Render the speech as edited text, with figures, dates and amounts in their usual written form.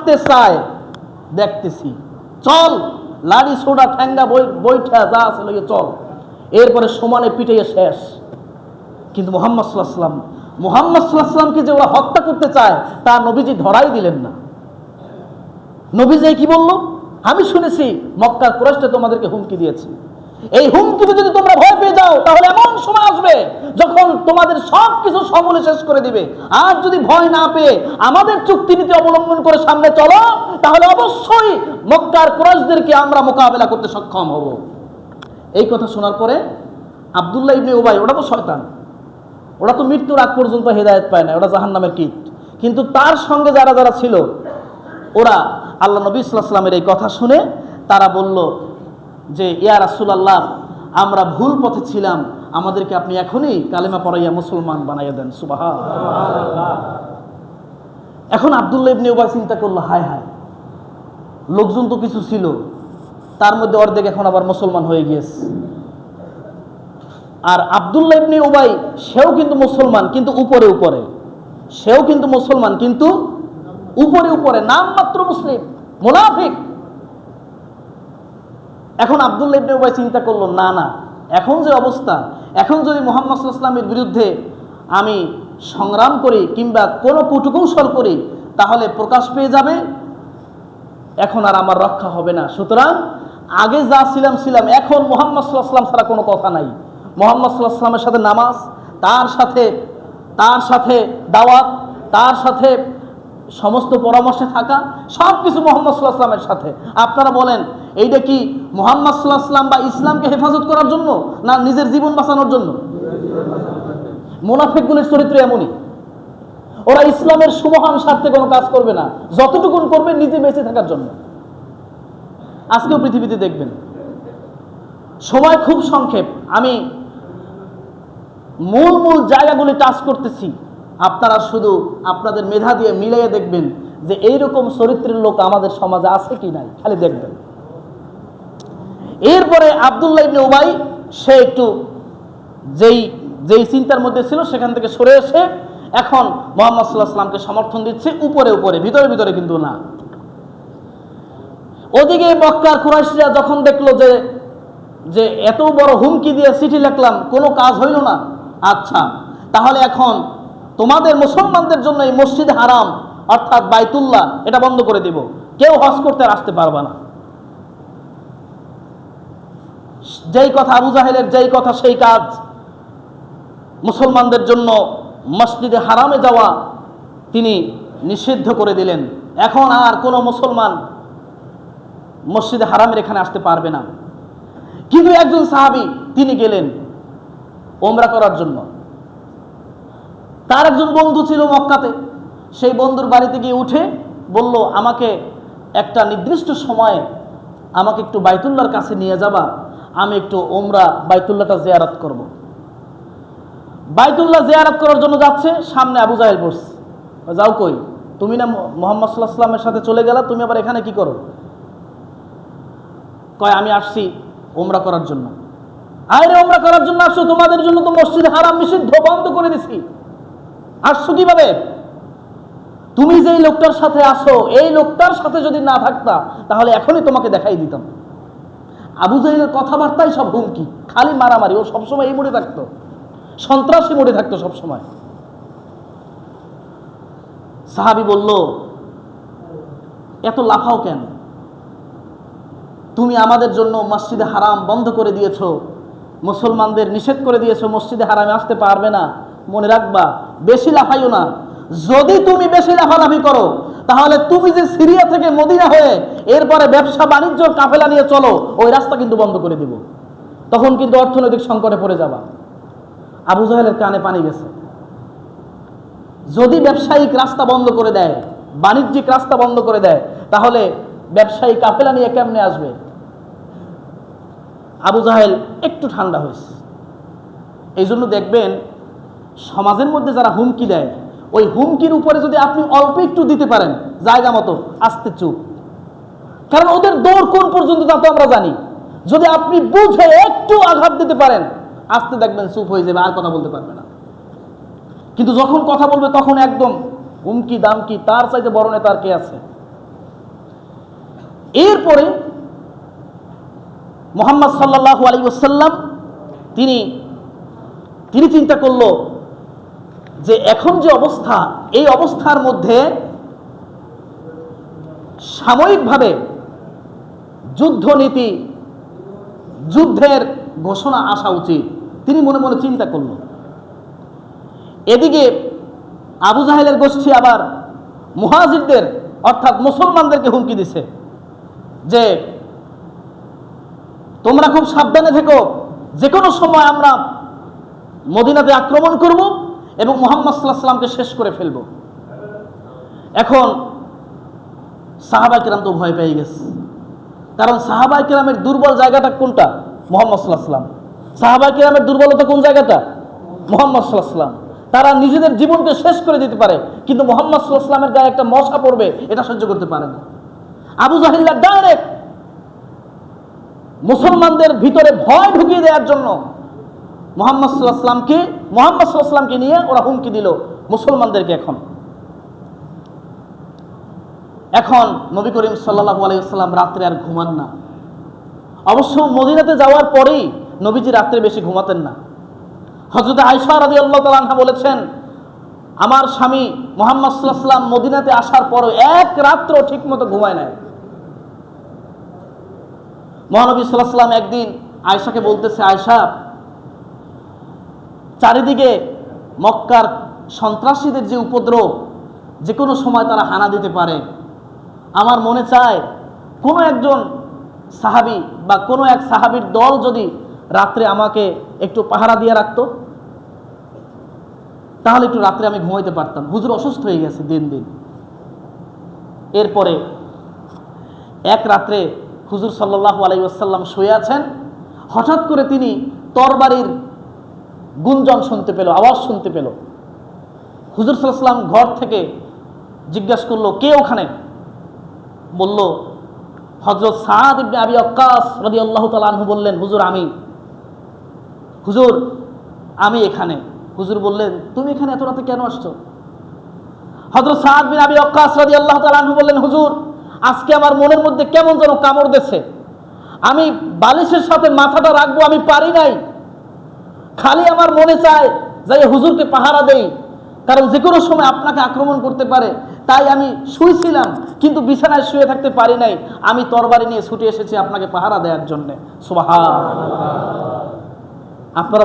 মারতে চায়, দেখতেছি, চল লাড়ি ছোড়া ঠ্যাঙ্গা বৈঠা যা আছে লইয়ে চল, এরপরে সমানে পিটাইয়ে শেষ। কিন্তু মুহাম্মদ সাল্লাল্লাহু আলাইহি ওয়াসাল্লামকে যে ওরা হত্যা করতে চায় তা নবীজি ধরাই দিলেন না। নবীজি কি বলল? আমি শুনেছি মক্কার কুরাইশরা তোমাদেরকে হুমকি দিয়েছে, এই হুমকিতে যদি তোমরা ভয় পেয়ে যাও তাহলে এমন সময় আসবে যখন তোমাদের সবকিছু সমূলে শেষ করে দিবে। আর যদি ভয় না পেয়ে আমাদের চুক্তিনীতি অবলম্বন করে সামনে চলো, তাহলে অবশ্যই মক্কার কুরাইশদেরকে আমরা মোকাবেলা করতে সক্ষম হব। এই কথা শোনার পরে আব্দুল্লাহ ইবনে উবাই, ওটা তো শয়তান, ওরা তো মৃত্যুর আগ পর্যন্ত হেদায়েত পায় না, ওরা জাহান্নামের কীট, কিন্তু তার সঙ্গে যারা যারা ছিল ওরা আল্লাহ নবী সাল্লাল্লাহু আলাইহি ওয়াসাল্লামের এই কথা শুনে তারা বলল যে ইয়া রাসূলুল্লাহ, আমরা ভুল পথে ছিলাম, আমাদেরকে আপনি এখনই কালেমা পড়াইয়া মুসলমান বানাইয়া দেন। সুবহানাল্লাহ। এখন আব্দুল্লাহ ইবনে উবাই চিন্তা করলো, হায় হায়, লোকজন তো কিছু ছিল, তার মধ্যে অর্ধেক এখন আবার মুসলমান হয়ে গিয়েছে। আর আব্দুল্লাহ ইবনে উবাই সেও কিন্তু মুসলমান, কিন্তু উপরে উপরে, সেও কিন্তু মুসলমান কিন্তু উপরে উপরে, নামমাত্র মুসলিম, মুনাফিক। এখন আব্দুল্লাহ ইবনে উবাই চিন্তা করলো, না না, এখন যে অবস্থা, এখন যদি মুহাম্মদ সাল্লাল্লাহু আলাইহি ওয়াসাল্লামের বিরুদ্ধে আমি সংগ্রাম করি কিংবা কোনো কূটকৌশল করি তাহলে প্রকাশ পেয়ে যাবে, এখন আর আমার রক্ষা হবে না। সুতরাং আগে যা ছিলাম, এখন মুহাম্মদ সাল্লাল্লাহু আলাইহি ওয়াসাল্লাম ছাড়া কোনো কথা নাই। মুহাম্মদ সাল্লাল্লাহু আলাইহি ওয়াসাল্লামের সাথে নামাজ, তার সাথে দাওয়াত, তার সাথে সমস্ত পরামর্শে থাকা, সব কিছু মুহাম্মদ সাল্লাল্লাহু আলাইহি ওয়াসাল্লামের সাথে। আপনারা বলেন, এইটা কি মুহাম্মদ সাল্লাল্লাহু আলাইহি ওয়াসাল্লাম বা ইসলামকে হেফাজত করার জন্য, না নিজের জীবন বাঁচানোর জন্য? মুনাফিকগুলোর চরিত্র এমনই, ওরা ইসলামের সুমহান স্বার্থে কোনো কাজ করবে না, যতটুকুন করবে নিজে বেঁচে থাকার জন্য। আজকেও পৃথিবীতে দেখবেন, সময় খুব সংক্ষেপ, আমি মূল জায়গাগুলি টাচ করতেছি, আপনারা শুধু আপনাদের মেধা দিয়ে মিলিয়ে দেখবেন যে এইরকম চরিত্রের লোক আমাদের সমাজে আছে কি নাই, খালি দেখবেন। এরপরে আব্দুল্লাহ ইবনে উবাই সে একটু যেই চিন্তার মধ্যে ছিল সেখান থেকে সরে এসে এখন মুহাম্মদ সাল্লাল্লাহু আলাইহি ওয়াসাল্লামকে সমর্থন দিচ্ছে, উপরে উপরে, ভিতরে ভিতরে কিন্তু না। ওদিকে মক্কার কুরাইশরা যখন দেখলো যে এত বড় হুমকি দিয়ে চিঠি লিখলাম, কোনো কাজ হইল না, আচ্ছা তাহলে এখন তোমাদের মুসলমানদের জন্য এই মসজিদে হারাম অর্থাৎ বাইতুল্লাহ এটা বন্ধ করে দিব, কেউ হজ করতে আসতে পারবে না। যেই কথা আবু জাহেলের, যেই কথা সেই কাজ, মুসলমানদের জন্য মসজিদে হারামে যাওয়া তিনি নিষিদ্ধ করে দিলেন। এখন আর কোনো মুসলমান মসজিদে হারামের এখানে আসতে পারবে না। কিন্তু একজন সাহাবী তিনি গেলেন ওমরা করার জন্য, তার একজন বন্ধু ছিল মক্কাতে, সেই বন্ধুর বাড়িতে গিয়ে উঠে বলল, আমাকে একটা নির্দিষ্ট সময়ে আমাকে একটু বাইতুল্লাহর কাছে নিয়ে যাবা, আমি একটু ওমরা বাইতুল্লাহটা জিয়ারত করব। বাইতুল্লাহ জিয়ারত করার জন্য যাচ্ছে, সামনে আবু জাহেল পড়ছে, যাও কই, তুমি না মুহাম্মদ সাল্লাল্লাহু আলাইহি ওয়াসাল্লামের সাথে চলে গেলা, তুমি আবার এখানে কি করো? কয় আমি আসছি ওমরা করার জন্য। আরে ওমরা করার জন্য আসছো, তোমাদের জন্য তো মসজিদ হারাম নিষিদ্ধ, বন্ধ করে দিছি, আসছো কিভাবে? তুমি যেই লোকটার সাথে আসো, এই লোকটার সাথে যদি না থাকতা তাহলে এখনই তোমাকে দেখাই দিতাম। আবু জাহেলের কথাবার্তাই সব হুমকি, খালি মারামারি, ও সবসময় এই মোড়ে থাকতো, সন্ত্রাসী মোড়ে থাকতো সবসময়। সাহাবী বলল, এত লাফাও কেন? তুমি আমাদের জন্য মসজিদে হারাম বন্ধ করে দিয়েছো, মুসলমানদের নিষেধ করে দিয়েছো, মসজিদে হারামে আসতে পারবে না। মনে রাখবা, বেশি লাফাইও না। যদি তুমি বেশি লাফালাফি করো তাহলে তুমি যে সিরিয়া থেকে মদিনা হয়ে এরপরে ব্যবসা বাণিজ্য কাফেলা নিয়ে চলো, ওই রাস্তা কিন্তু বন্ধ করে দিব, তখন কিন্তু অর্থনৈতিক সংকটে পড়ে যাবা। আবু জাহেলের কানে পানি গেছে। যদি ব্যবসায়িক রাস্তা বন্ধ করে দেয়, বাণিজ্যিক রাস্তা বন্ধ করে দেয়, তাহলে ব্যবসায়ী কাফেলা নিয়ে কেমনে আসবে? আবু জাহেল একটু ঠান্ডা হয়েছে। এই জন্য দেখবেন সমাজের মধ্যে যারা হুমকি দেয়, ওই হুমকির উপরে যদি আপনি অল্প একটু দিতে পারেন জায়গা মতো, আস্তে চুপ, কারণ ওদের দৌড় কোন পর্যন্ত তা তো আমরা জানি। যদি আপনি বুঝে একটু আঘাত দিতে পারেন, আস্তে দেখবেন চুপ হয়ে যাবে, আর কথা বলতে পারবে না। কিন্তু যখন কথা বলবে তখন একদম হুমকি দামকি, তার চাইতে বড় নেতা আর কে আছে? এরপরে মুহাম্মদ সাল্লাল্লাহু আলাইহি ওয়াসাল্লাম তিনি চিন্তা করলো যে এখন যে অবস্থা, এই অবস্থার মধ্যে সাময়িকভাবে যুদ্ধনীতি, যুদ্ধের ঘোষণা আসা উচিত। তিনি মনে মনে চিন্তা করল। এদিকে আবু জাহেলের গোষ্ঠী আবার মুহাজিরদের অর্থাৎ মুসলমানদেরকে হুমকি দিছে যে তোমরা খুব সাবধানে থেকো, যে কোনো সময় আমরা মদিনাতে আক্রমণ করব এবং মুহাম্মদ সাল্লাল্লাহু আলাইহি ওয়াসাল্লামকে শেষ করে ফেলব। এখন সাহাবায়ে কেরাম তো ভয় পেয়ে গেছে, কারণ সাহাবায়ে কেরামের দুর্বল জায়গাটা কোনটা? মুহাম্মদ সাল্লাল্লাহু আলাইহি ওয়াসাল্লাম। সাহাবায়ে কেরামের দুর্বলতা কোন জায়গাটা? মুহাম্মদ সাল্লাল্লাহু আলাইহি ওয়াসাল্লাম। তারা নিজেদের জীবনকে শেষ করে দিতে পারে, কিন্তু মুহাম্মদ সাল্লাল্লাহু আলাইহি ওয়াসাল্লামের গায়ে একটা মশা পড়বে এটা সহ্য করতে পারে না। আবু জাহেল ডাইরেক্ট মুসলমানদের ভিতরে ভয় ঢুকিয়ে দেওয়ার জন্য মুহাম্মদ সাল্লাল্লাহু আলাইহি ওয়াসাল্লামকে নিয়ে ওরা হুমকি দিল মুসলমানদেরকে। এখন নবী করিম সাল্লাল্লাহু আলাইহি ওয়াসাল্লাম রাত্রে আর ঘুমান না। অবশ্য মদিনাতে যাওয়ার পরেই নবীজি রাত্রে বেশি ঘুমাতেন না। হযরত আয়েশা রাদিয়াল্লাহু তাআলা আনহা বলেছেন, আমার স্বামী মুহাম্মদ সাল্লাল্লাহু আলাইহি ওয়াসাল্লাম মদিনাতে আসার পরও এক রাত্র ঠিকমতো ঘুমায় নাই। মহানবী সাল্লাল্লাহু আলাইহি ওয়াসাল্লাম একদিন আয়েশাকে বলতেছে, আয়েশা, চারিদিকে মক্কার সন্ত্রাসীদের যে উপদ্রব, যে কোনো সময় তারা হানা দিতে পারে। আমার মনে চায় কোনো একজন সাহাবী বা কোনো এক সাহাবীর দল যদি রাত্রে আমাকে একটু পাহারা দিয়ে রাখতো, তাহলে একটু রাত্রে আমি ঘুমাইতে পারতাম। হুজুর অসুস্থ হয়ে গেছে দিন দিন। এরপরে এক রাত্রে হুজুর সাল্লাল্লাহু আলাইহি ওয়াসাল্লাম শুয়ে আছেন, হঠাৎ করে তিনি তরবারির গুঞ্জন শুনতে পেল, আওয়াজ শুনতে পেল। হুজুর সাল্লাল্লাহু আলাইহি ওয়াসাল্লাম ঘর থেকে জিজ্ঞাসা করলো, কে ওখানে? বলল হযরত সাদ ইবনে আবি ওয়াক্কাস রাদিয়াল্লাহু তাআলা আনহু বললেন, হুজুর আমি এখানে। হুজুর বললেন, তুমি এখানে এত রাতে কেন আসছো? হযরত সাদ বিন আবি ওয়াক্কাস রাদিয়াল্লাহু তাআলা আনহু বললেন, হুজুর আজকে আমার মনের মধ্যে কেমন যেন কামড় দিচ্ছে। আমি বালিশের সাথে মাথাটা রাখবো, আমি পারি নাই। খালি আমার মনে চায় যে হুজুরকে পাহারা দেই, কারণ যে কোনো সময় আপনাকে আক্রমণ করতে পারে। তাই আমি শুয়েছিলাম, কিন্তু বিছানায় শুয়ে থাকতে পারি নাই। আমি তরবারি নিয়ে ছুটে এসেছি আপনাকে পাহারা দেওয়ার জন্য। সুবহানাল্লাহ। আপনারা